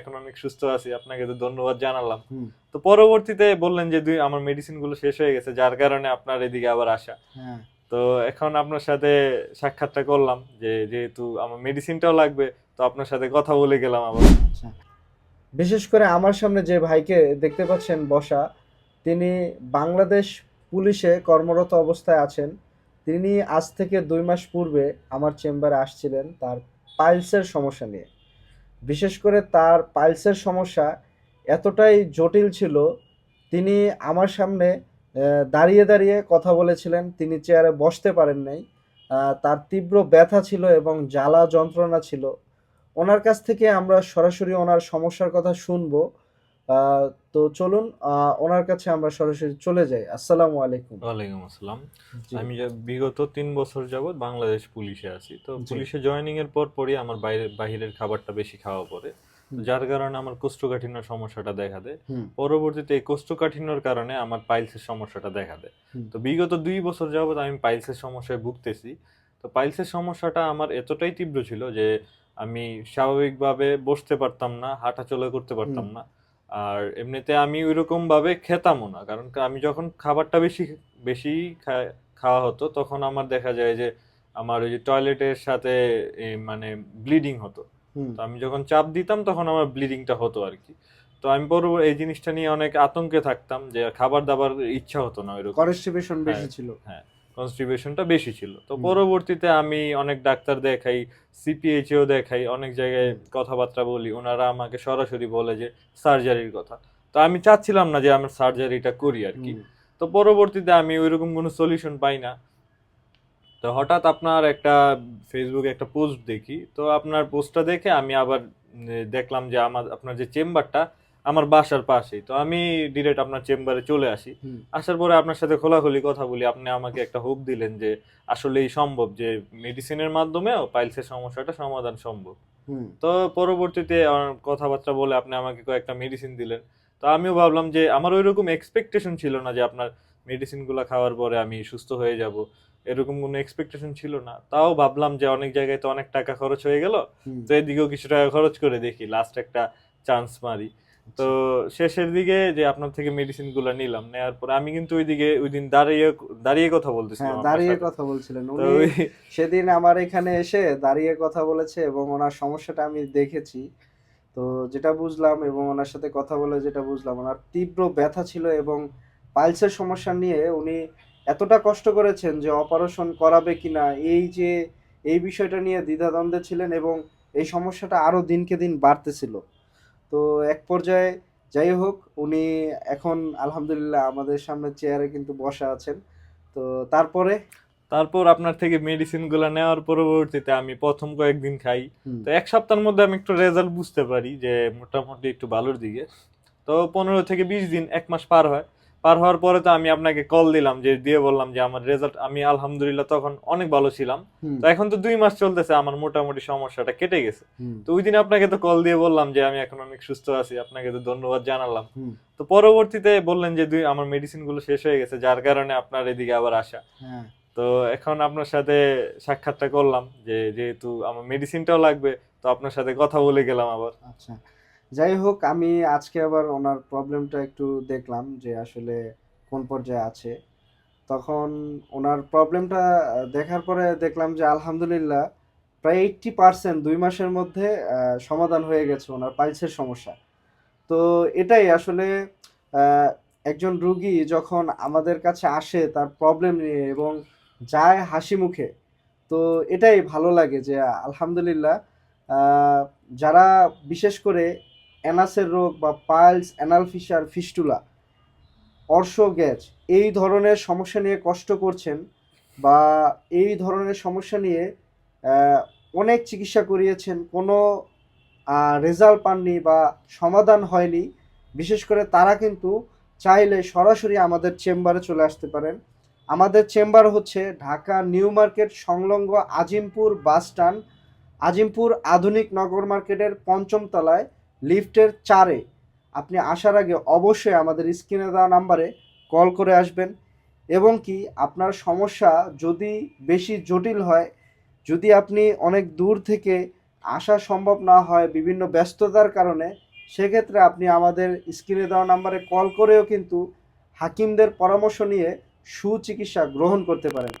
এখন অনেক সুস্থ আছি, আপনাকে তো ধন্যবাদ জানালাম। হুম। তো পরবর্তীতে বললেন যে আমার মেডিসিন গুলো শেষ হয়ে গেছে, যার কারণে আপনার এদিকে আবার আসা। হ্যাঁ। তো এখন আপনার সাথে সাক্ষাৎটা করলাম যে যেহেতু আমার মেডিসিনটাও লাগবে, তো আপনার সাথে কথা বলে গেলাম আবার। আচ্ছা, বিশেষ করে আমার সামনে যে ভাইকে দেখতে পাচ্ছেন বসা, তিনি বাংলাদেশ পুলিশে কর্মরত অবস্থায় আছেন। তিনি আজ থেকে 2 মাস পূর্বে আমার চেম্বারে আসছিলেন তার পাইলসের সমস্যা নিয়ে। বিশেষ করে তার পাইলসের সমস্যা এতটাই জটিল ছিল, তিনি আমার সামনে দাঁড়িয়ে দাঁড়িয়ে কথা বলেছিলেন। তিনি চেয়ারে বসতে পারেন নাই। তার তীব্র ব্যথা ছিল এবং জ্বালা যন্ত্রণা ছিল। ওনার কাছ থেকে আমরা সরাসরি ওনার সমস্যার কথা শুনবো। আহ, তো চলুন ওনার কাছে আমরা সরাসরি চলে যাই। আসসালামু আলাইকুম। ওয়ালাইকুম আসসালাম। জি। আমি বিগত 3 বছর যাবৎ বাংলাদেশ পুলিশে আছি। তো জি। পুলিশে জয়েনিং এর পরই আমার বাহিরের খাবারটা বেশি খাওয়া পড়ে। তো হুম। যার কারণে আমার কোষ্ঠকাঠিন্য সমস্যাটা দেখা দেয়। হুম। পরবর্তীতে এই কোষ্ঠকাঠিন্যর কারণে আমার পাইলসের সমস্যাটা দেখা দেয়। হুম। তো বিগত 2 বছর যাবৎ আমি পাইলসের সমস্যায় ভুগতেছি। তো পাইলসের সমস্যাটা আমার এতটাই তীব্র ছিল যে আমি স্বাভাবিকভাবে বসতে পারতাম না, হাঁটাচলা করতে হুম। পারতাম না। আর এমনিতে আমি ওইরকম ভাবে খেতামও না, কারণ আমি যখন খাবারটা বেশি বেশি খাওয়া হতো, তখন আমার দেখা যায় যে আমার ওই যে টয়লেটের সাথে মানে ব্লিডিং হতো। হুম। তো আমি যখন চাপ দিতাম তখন আমার ব্লিডিংটা হতো আর কি। তো আমি এই জিনিসটা নিয়ে অনেক আতঙ্কে থাকতাম যে খাবার দাবার ইচ্ছা হতো না ওইরকম। কনস্টিপেশন হ্যাঁ, বেশি ছিল। হ্যাঁ, কনস্টিপেশনটা বেশি ছিল। তো হুম। পরবর্তীতে আমি অনেক ডাক্তার দেখাই, সিপিএইচেও দেখাই, অনেক জায়গায় হুম। কথাবার্তা বলি, ওনারা আমাকে সরাসরি বলে যে সার্জারির কথা। তো আমি চাচ্ছিলাম না যে আমার সার্জারিটা করি আর কি। হুম। তো পরবর্তীতে আমি ওইরকম কোনো সলিউশন পাই না। তো হঠাৎ আপনার একটা ফেসবুকে একটা পোস্ট দেখি, তো আপনার পোস্টটা দেখে আমি আবার দেখলাম যে আপনার যে চেম্বারটা আমার বাসার পাশেই। তো আমি ডিরেক্ট আপনার চেম্বারে চলে আসি। হুম। আসার পরে আপনার সাথে খোলাখুলি কথা বলি, আপনি আমাকে একটা হোপ দিলেন যে আসলেই সম্ভব যে মেডিসিনের মাধ্যমেও পাইলসের সমস্যাটা সমাধান সম্ভব। হুম। তো পরবর্তীতে কথাবার্তা বলে আপনি আমাকে কয়েকটা মেডিসিন দিলেন। তো আমিও ভাবলাম যে আমার ওইরকম এক্সপেকটেশন ছিল না যে আপনার মেডিসিন গুলা খাওয়ার পরে আমি সুস্থ হয়ে যাব, এরকম কোনো এক্সপেকটেশন ছিল না। তাও ভাবলাম যে অনেক জায়গায় তো অনেক টাকা খরচ হয়ে গেল, হুম। তো এদিকেও কিছু টাকা খরচ করে দেখি, লাস্ট একটা চান্স মারি। তো আচ্ছা। শেষের দিকে যে আপনার থেকে মেডিসিন গুলা নিলাম, নেওয়ার পরে আমি কিন্তু ওইদিকে ওই দিন দাঁড়িয়ে দাঁড়িয়ে কথা হ্যাঁ, বলতেছিলাম আপনার দাঁড়িয়ে সাথে। কথা বলছিলেন তো উনি। ওই সেদিন আমার এখানে এসে দাঁড়িয়ে কথা বলেছে এবং ওনার সমস্যাটা আমি দেখেছি। তো যেটা বুঝলাম এবং ওনার সাথে কথা বলে যেটা বুঝলাম, ওনার তীব্র ব্যথা ছিল এবং পাইলসের সমস্যা নিয়ে উনি এতটা কষ্ট করেছেন যে অপারেশন করাবে কিনা, এই যে এই বিষয়টা নিয়ে দ্বিধাদ্বন্দ্বে ছিলেন এবং এই সমস্যাটা আরো দিনকে দিন বাড়তেছিল। তো এক পর্যায়ে যাই হোক, উনি এখন আলহামদুলিল্লাহ আমাদের সামনে চেয়ারে কিন্তু বসা আছেন। তো তারপরে। তারপর আপনার থেকে মেডিসিন গুলা নেওয়ার পরবর্তীতে আমি প্রথম কয়েকদিন খাই। হুম। তো এক সপ্তাহের মধ্যে আমি একটু রেজাল্ট বুঝতে পারি যে মোটামুটি একটু ভালোর দিকে। তো 15 থেকে 20 দিন, 1 মাস পার হয়। পার হওয়ার পরে তো আমি আপনাকে কল দিলাম, যে দিয়ে বললাম যে আমার রেজাল্ট, আমি আলহামদুলিল্লাহ তখন অনেক ভালো ছিলাম। হুম। তো এখন তো 2 মাস চলতেছে, আমার মোটামুটি সমস্যাটা কেটে গেছে। হুম। তো ওই দিন আপনাকে তো কল দিয়ে বললাম যে আমি এখন অনেক সুস্থ আছি, আপনাকে তো ধন্যবাদ জানালাম। হুম। তো পরবর্তীতে বললেন যে আমার মেডিসিন গুলো শেষ হয়ে গেছে, যার কারণে আপনার এদিকে আবার আসা। হ্যাঁ। তো এখন আপনার সাথে সাক্ষাৎটা করলাম যে যেহেতু আমার মেডিসিনটাও লাগবে, তো আপনার সাথে কথা বলে গেলাম আবার। আচ্ছা, যাই হোক, আমি আজকে আবার ওনার প্রবলেমটা একটু দেখলাম যে আসলে কোন পর্যায়ে আছে। তখন ওনার প্রবলেমটা দেখার পরে দেখলাম যে আলহামদুলিল্লাহ প্রায় 80% 2 মাসের মধ্যে সমাধান হয়ে গেছে ওনার পাইলসের সমস্যা। তো এটাই আসলে আহ, একজন রুগী যখন আমাদের কাছে আসে তার প্রবলেম নিয়ে এবং যায় হাসি মুখে, তো এটাই ভালো লাগে যে আলহামদুলিল্লাহ আহ, যারা বিশেষ করে অ্যানাসের রোগ বা পাইলস, অ্যানাল ফিশার, ফিস্টুলা, অর্শ গ্যাজ এই ধরনের সমস্যা নিয়ে কষ্ট করছেন বা এই ধরনের সমস্যা নিয়ে আহ, অনেক চিকিৎসা করিয়েছেন, কোনো রেজাল্ট পাননি বা সমাধান হয়নি, বিশেষ করে তারা কিন্তু চাইলে সরাসরি আমাদের চেম্বারে চলে আসতে পারেন। আমাদের চেম্বার হচ্ছে ঢাকা নিউ মার্কেট সংলগ্ন আজিমপুর বাস স্ট্যান্ড, আজিমপুর আধুনিক নগর মার্কেটের 5ম তলায়, লিফটের 4-এ। আপনি আসার আগে অবশ্যই আমাদের স্ক্রিনে দেওয়া নাম্বারে কল করে আসবেন এবং কি আপনার সমস্যা যদি বেশি জটিল হয়, যদি আপনি অনেক দূর থেকে আসা সম্ভব না হয় বিভিন্ন ব্যস্ততার কারণে, সেক্ষেত্রে আপনি আমাদের স্ক্রিনে দেওয়া নাম্বারে কল করেও কিন্তু হাকিমদের পরামর্শ নিয়ে সুচিকিৎসা গ্রহণ করতে পারেন।